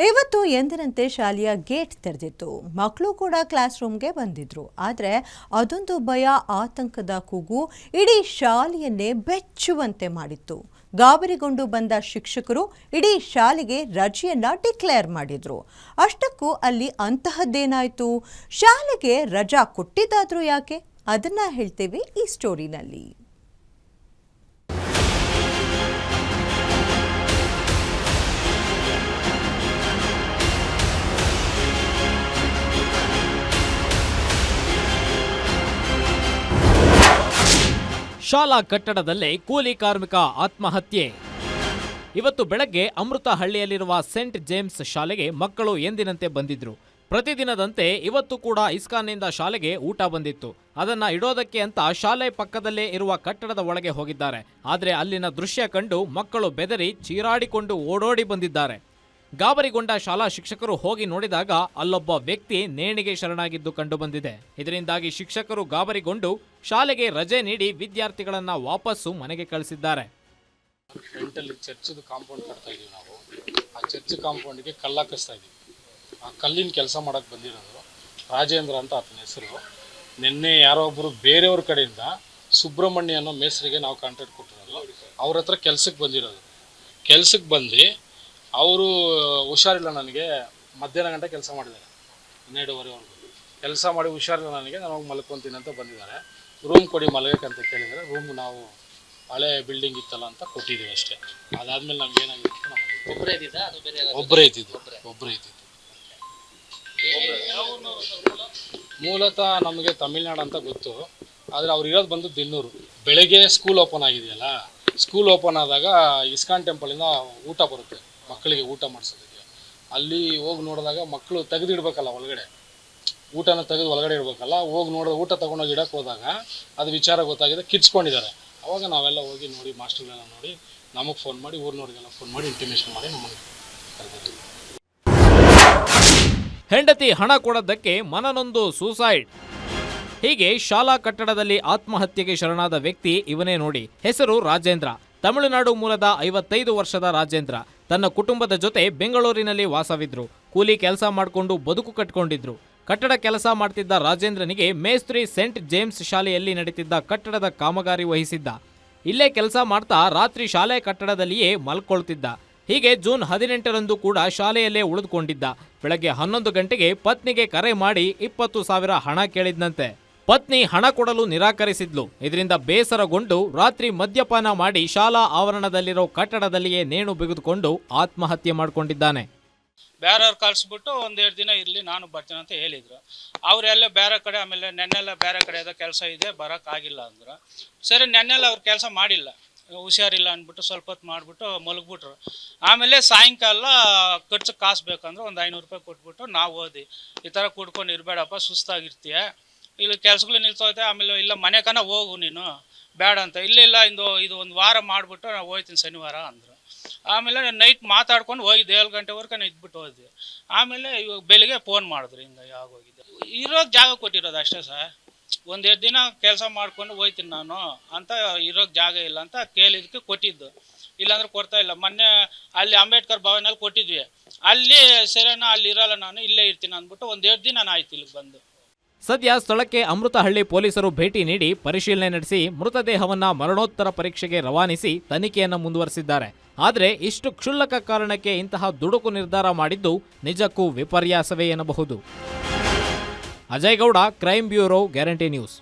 ಇವತ್ತು ಎಂದಿನಂತೆ ಶಾಲೆಯ ಗೇಟ್ ತೆರೆದಿತ್ತು. ಮಕ್ಕಳು ಕೂಡ ಕ್ಲಾಸ್ ರೂಮ್ಗೆ ಬಂದಿದ್ರು. ಆದರೆ ಅದೊಂದು ಭಯ, ಆತಂಕದ ಕೂಗು ಇಡೀ ಶಾಲೆಯನ್ನೇ ಬೆಚ್ಚುವಂತೆ ಮಾಡಿತ್ತು. ಗಾಬರಿಗೊಂಡು ಬಂದ ಶಿಕ್ಷಕರು ಇಡೀ ಶಾಲೆಗೆ ರಜೆಯನ್ನ ಡಿಕ್ಲೇರ್ ಮಾಡಿದ್ರು. ಅಷ್ಟಕ್ಕೂ ಅಲ್ಲಿ ಅಂತಹದ್ದೇನಾಯ್ತು? ಶಾಲೆಗೆ ರಜಾ ಕೊಟ್ಟಿದ್ದಾದ್ರೂ ಯಾಕೆ? ಅದನ್ನ ಹೇಳ್ತೇವೆ ಈ ಸ್ಟೋರಿನಲ್ಲಿ. ಶಾಲಾ ಕಟ್ಟಡದಲ್ಲೇ ಕೂಲಿ ಕಾರ್ಮಿಕ ಆತ್ಮಹತ್ಯೆ. ಇವತ್ತು ಬೆಳಗ್ಗೆ ಅಮೃತಹಳ್ಳಿಯಲ್ಲಿರುವ ಸೇಂಟ್ ಜೇಮ್ಸ್ ಶಾಲೆಗೆ ಮಕ್ಕಳು ಎಂದಿನಂತೆ ಬಂದಿದ್ರು. ಪ್ರತಿದಿನದಂತೆ ಇವತ್ತು ಕೂಡ ಇಸ್ಕಾನ್ನಿಂದ ಶಾಲೆಗೆ ಊಟ ಬಂದಿತ್ತು. ಅದನ್ನ ಇಡೋದಕ್ಕೆ ಅಂತ ಶಾಲೆ ಪಕ್ಕದಲ್ಲೇ ಇರುವ ಕಟ್ಟಡದ ಒಳಗೆ ಹೋಗಿದ್ದಾರೆ. ಆದರೆ ಅಲ್ಲಿನ ದೃಶ್ಯ ಕಂಡು ಮಕ್ಕಳು ಬೆದರಿ ಚೀರಾಡಿಕೊಂಡು ಓಡೋಡಿ ಬಂದಿದ್ದಾರೆ. ಗಾಬರಿಗೊಂಡ ಶಾಲಾ ಶಿಕ್ಷಕರು ಹೋಗಿ ನೋಡಿದಾಗ ಅಲ್ಲೊಬ್ಬ ವ್ಯಕ್ತಿ ನೇಣಿಗೆ ಶರಣಾಗಿದ್ದು ಕಂಡುಬಂದಿದೆ. ಇದರಿಂದಾಗಿ ಶಿಕ್ಷಕರು ಗಾಬರಿಗೊಂಡು ಶಾಲೆಗೆ ರಜೆ ನೀಡಿ ವಿದ್ಯಾರ್ಥಿಗಳನ್ನ ವಾಪಸ್ಸು ಮನೆಗೆ ಕಳಿಸಿದ್ದಾರೆ. ಚರ್ಚ್ ಕಾಂಪೌಂಡ್ ಕಟ್ತಾ ಇದೀವಿ ನಾವು. ಆ ಚರ್ಚ್ ಕಾಂಪೌಂಡ್ಗೆ ಕಲ್ಲಾಕಿಸ್ತಾ ಇದೀವಿ. ಆ ಕಲ್ಲಿನ ಕೆಲಸ ಮಾಡಕ್ ಬಂದಿರೋದು ರಾಜೇಂದ್ರ ಅಂತ ಆತನ ಹೆಸರು. ನಿನ್ನೆ ಯಾರೋ ಒಬ್ಬರು ಬೇರೆಯವ್ರ ಕಡೆಯಿಂದ ಸುಬ್ರಹ್ಮಣ್ಯ ಅನ್ನೋ ಮೇಸ್ರಿಗೆ ನಾವು ಕಾಂಟ್ಯಾಕ್ಟ್ ಕೊಟ್ಟಿರೋದು. ಅವ್ರ ಹತ್ರ ಕೆಲ್ಸಕ್ಕೆ ಬಂದಿರೋದು. ಕೆಲ್ಸಕ್ಕೆ ಬಂದು ಅವರು ಹುಷಾರಿಲ್ಲ, ನನಗೆ ಮಧ್ಯಾಹ್ನ ಗಂಟೆ ಕೆಲಸ ಮಾಡಿದ್ದಾರೆ, 12:30ವರೆಗೂ ಕೆಲಸ ಮಾಡಿ ಹುಷಾರಿಲ್ಲ ನನಗೆ, ನಾನು ಹೋಗಿ ಮಲ್ಕೊತೀನಿ ಅಂತ ಬಂದಿದ್ದಾರೆ. ರೂಮ್ ಕೊಡಿ ಮಲಗಕ್ಕಂತ ಕೇಳಿದರೆ ರೂಮ್ ನಾವು ಹಳೆ ಬಿಲ್ಡಿಂಗ್ ಇತ್ತಲ್ಲ ಅಂತ ಕೊಟ್ಟಿದ್ದೀವಿ ಅಷ್ಟೇ. ಅದಾದ್ಮೇಲೆ ನಮ್ಗೆ ಏನಾಗಿತ್ತು, ಒಬ್ಬರೇ ಇದ್ದಿದ್ದು. ಮೂಲತಃ ನಮಗೆ ತಮಿಳ್ನಾಡು ಅಂತ ಗೊತ್ತು, ಆದರೆ ಅವ್ರು ಇರೋದು ಬಂದು ದಿನ್ನೂರು. ಬೆಳಗ್ಗೆ ಸ್ಕೂಲ್ ಓಪನ್ ಆಗಿದೆಯಲ್ಲ, ಸ್ಕೂಲ್ ಓಪನ್ ಆದಾಗ ಇಸ್ಕಾನ್ ಟೆಂಪಲಿಂದ ಊಟ ಬರುತ್ತೆ ಮಕ್ಕಳಿಗೆ, ಊಟ ಮಾಡಿಸೋದಕ್ಕೆ. ಅಲ್ಲಿ ಹೋಗಿ ನೋಡಿದಾಗ ಮಕ್ಕಳು ತೆಗೆದಿಡ್ಬೇಕಲ್ಲ ಒಳಗಡೆ, ಊಟನ ತೆಗೆದು ಒಳಗಡೆ ಇಡಬೇಕಲ್ಲ. ಹೋಗಿ ನೋಡಿದ ಊಟ ತೊಗೊಂಡೋಗಿ ಇಡಕ್ಕೆ ಹೋದಾಗ ಅದು ವಿಚಾರ ಗೊತ್ತಾಗಿದೆ, ಕಿರ್ಚ್ಕೊಂಡಿದ್ದಾರೆ. ಅವಾಗ ನಾವೆಲ್ಲ ಹೋಗಿ ನೋಡಿ, ಮಾಸ್ಟರ್ಗಳೆಲ್ಲ ನೋಡಿ ನಮಗೆ ಫೋನ್ ಮಾಡಿ, ಊರಿನವ್ರಿಗೆಲ್ಲ ಫೋನ್ ಮಾಡಿ ಇಂಟಿಮೇಷನ್ ಮಾಡಿ ನಮಗೆ ಕರೆದಿದ್ವಿ. ಹೆಂಡತಿ ಹಣ ಕೊಡೋದಕ್ಕೆ ಮನನೊಂದು ಸೂಸೈಡ್. ಹೀಗೆ ಶಾಲಾ ಕಟ್ಟಡದಲ್ಲಿ ಆತ್ಮಹತ್ಯೆಗೆ ಶರಣಾದ ವ್ಯಕ್ತಿ ಇವನೇ ನೋಡಿ. ಹೆಸರು ರಾಜೇಂದ್ರ. ತಮಿಳುನಾಡು ಮೂಲದ 55 ವರ್ಷದ ರಾಜೇಂದ್ರ ತನ್ನ ಕುಟುಂಬದ ಜೊತೆ ಬೆಂಗಳೂರಿನಲ್ಲಿ ವಾಸವಿದ್ರು. ಕೂಲಿ ಕೆಲಸ ಮಾಡಿಕೊಂಡು ಬದುಕು ಕಟ್ಟಿಕೊಂಡಿದ್ರು. ಕಟ್ಟಡ ಕೆಲಸ ಮಾಡ್ತಿದ್ದ ರಾಜೇಂದ್ರನಿಗೆ ಮೇಸ್ತ್ರಿ ಸೇಂಟ್ ಜೇಮ್ಸ್ ಶಾಲೆಯಲ್ಲಿ ನಡೀತಿದ್ದ ಕಟ್ಟಡದ ಕಾಮಗಾರಿ ವಹಿಸಿದ್ದ. ಇಲ್ಲೇ ಕೆಲಸ ಮಾಡ್ತಾ ರಾತ್ರಿ ಶಾಲೆ ಕಟ್ಟಡದಲ್ಲಿಯೇ ಮಲ್ಕೊಳ್ತಿದ್ದ. ಹೀಗೆ ಜೂನ್ 18ರಂದು ಕೂಡ ಶಾಲೆಯಲ್ಲೇ ಉಳಿದುಕೊಂಡಿದ್ದ. ಬೆಳಗ್ಗೆ 11 ಗಂಟೆಗೆ ಪತ್ನಿಗೆ ಕರೆ ಮಾಡಿ 20,000 ಹಣ ಕೇಳಿದ್ನಂತೆ. ಪತ್ನಿ ಹಣ ಕೊಡಲು ನಿರಾಕರಿಸಿದ್ಲು. ಇದರಿಂದ ಬೇಸರಗೊಂಡು ರಾತ್ರಿ ಮದ್ಯಪಾನ ಮಾಡಿ ಶಾಲಾ ಆವರಣದಲ್ಲಿರೋ ಕಟ್ಟಡದಲ್ಲಿಯೇ ನೇಣು ಬಿಗಿದುಕೊಂಡು ಆತ್ಮಹತ್ಯೆ ಮಾಡಿಕೊಂಡಿದ್ದಾನೆ. ಬೇರೆಯವ್ರು ಕಳಿಸ್ಬಿಟ್ಟು 1-2 ದಿನ ಇರಲಿ, ನಾನು ಬರ್ತೀನಿ ಅಂತ ಹೇಳಿದ್ರು. ಅವರೆಲ್ಲ ಬೇರೆ ಕಡೆ, ಆಮೇಲೆ ನೆನ್ನೆಲ್ಲ ಬೇರೆ ಕಡೆ ಏನೋ ಕೆಲಸ ಇದೆ, ಬರೋಕ್ಕಾಗಿಲ್ಲ ಅಂದರು. ಸರಿ, ನೆನ್ನೆಲ್ಲ ಅವ್ರು ಕೆಲಸ ಮಾಡಿಲ್ಲ, ಹುಷಾರಿಲ್ಲ ಅಂದ್ಬಿಟ್ಟು ಸ್ವಲ್ಪ ಹೊತ್ತು ಮಾಡಿಬಿಟ್ಟು ಮಲಗ್ಬಿಟ್ರು. ಆಮೇಲೆ ಸಾಯಂಕಾಲ ಖರ್ಚು ಕಾಸು ಬೇಕಂದ್ರೆ ಒಂದು 500 ರೂಪಾಯಿ ಕೊಟ್ಬಿಟ್ಟು ನಾವು ಓದಿ, ಈ ಥರ ಕುಡ್ಕೊಂಡು ಇರಬೇಡಪ್ಪ, ಸುಸ್ತಾಗಿರ್ತೀಯ, ಇಲ್ಲಿ ಕೆಲ್ಸಗಳು ನಿಲ್ತೋಯ್ತೆ, ಆಮೇಲೆ ಇಲ್ಲ ಮನೆ ಕನ ಹೋಗು ನೀನು, ಬೇಡ ಅಂತ. ಇಲ್ಲ ಇದು 1 ವಾರ ಮಾಡಿಬಿಟ್ಟು ನಾವು ಹೋಗ್ತೀನಿ ಶನಿವಾರ ಅಂದರು. ಆಮೇಲೆ ನೈಟ್ ಮಾತಾಡ್ಕೊಂಡು ಹೋಗಿದ್ದೆ, 7 ಗಂಟೆವರೆಗೆ ನಾನು ಇದ್ಬಿಟ್ಟು ಹೋದ್ವಿ. ಆಮೇಲೆ ಇವಾಗ ಬೆಳಿಗ್ಗೆ ಫೋನ್ ಮಾಡಿದ್ರು, ಹಿಂಗೆ ಆಗೋಗಿದೆ. ಇರೋಕ್ಕೆ ಜಾಗ ಕೊಟ್ಟಿರೋದು ಅಷ್ಟೇ ಸರ್. 1-2 ದಿನ ಕೆಲಸ ಮಾಡ್ಕೊಂಡು ಹೋಗ್ತೀನಿ ನಾನು ಅಂತ, ಇರೋಕ್ಕೆ ಜಾಗ ಇಲ್ಲ ಅಂತ ಕೇಳಿದಕ್ಕೆ ಕೊಟ್ಟಿದ್ದು, ಇಲ್ಲಾಂದ್ರೆ ಕೊಡ್ತಾ ಇಲ್ಲ. ಮೊನ್ನೆ ಅಲ್ಲಿ ಅಂಬೇಡ್ಕರ್ ಭವನಲ್ಲಿ ಕೊಟ್ಟಿದ್ವಿ, ಅಲ್ಲಿ ಸರಿನಾ ಅಲ್ಲಿ ಇರಲ್ಲ, ನಾನು ಇಲ್ಲೇ ಇರ್ತೀನಿ ಅಂದ್ಬಿಟ್ಟು 1-2 ದಿನ ಆಯ್ತು ಇಲ್ಲಿಗೆ ಬಂದು. ಸದ್ಯ ಸ್ಥಳಕ್ಕೆ ಅಮೃತಹಳ್ಳಿ ಪೊಲೀಸರು ಭೇಟಿ ನೀಡಿ ಪರಿಶೀಲನೆ ನಡೆಸಿ ಮೃತದೇಹವನ್ನ ಮರಣೋತ್ತರ ಪರೀಕ್ಷೆಗೆ ರವಾನಿಸಿ ತನಿಖೆಯನ್ನು ಮುಂದುವರೆಸಿದ್ದಾರೆ. ಆದರೆ ಇಷ್ಟು ಕ್ಷುಲ್ಲಕ ಕಾರಣಕ್ಕೆ ಇಂತಹ ದುಡುಕು ನಿರ್ಧಾರ ಮಾಡಿದ್ದು ನಿಜಕ್ಕೂ ವಿಪರ್ಯಾಸವೇ ಎನ್ನಬಹುದು. Ajay Gowda, crime bureau, guarantee news.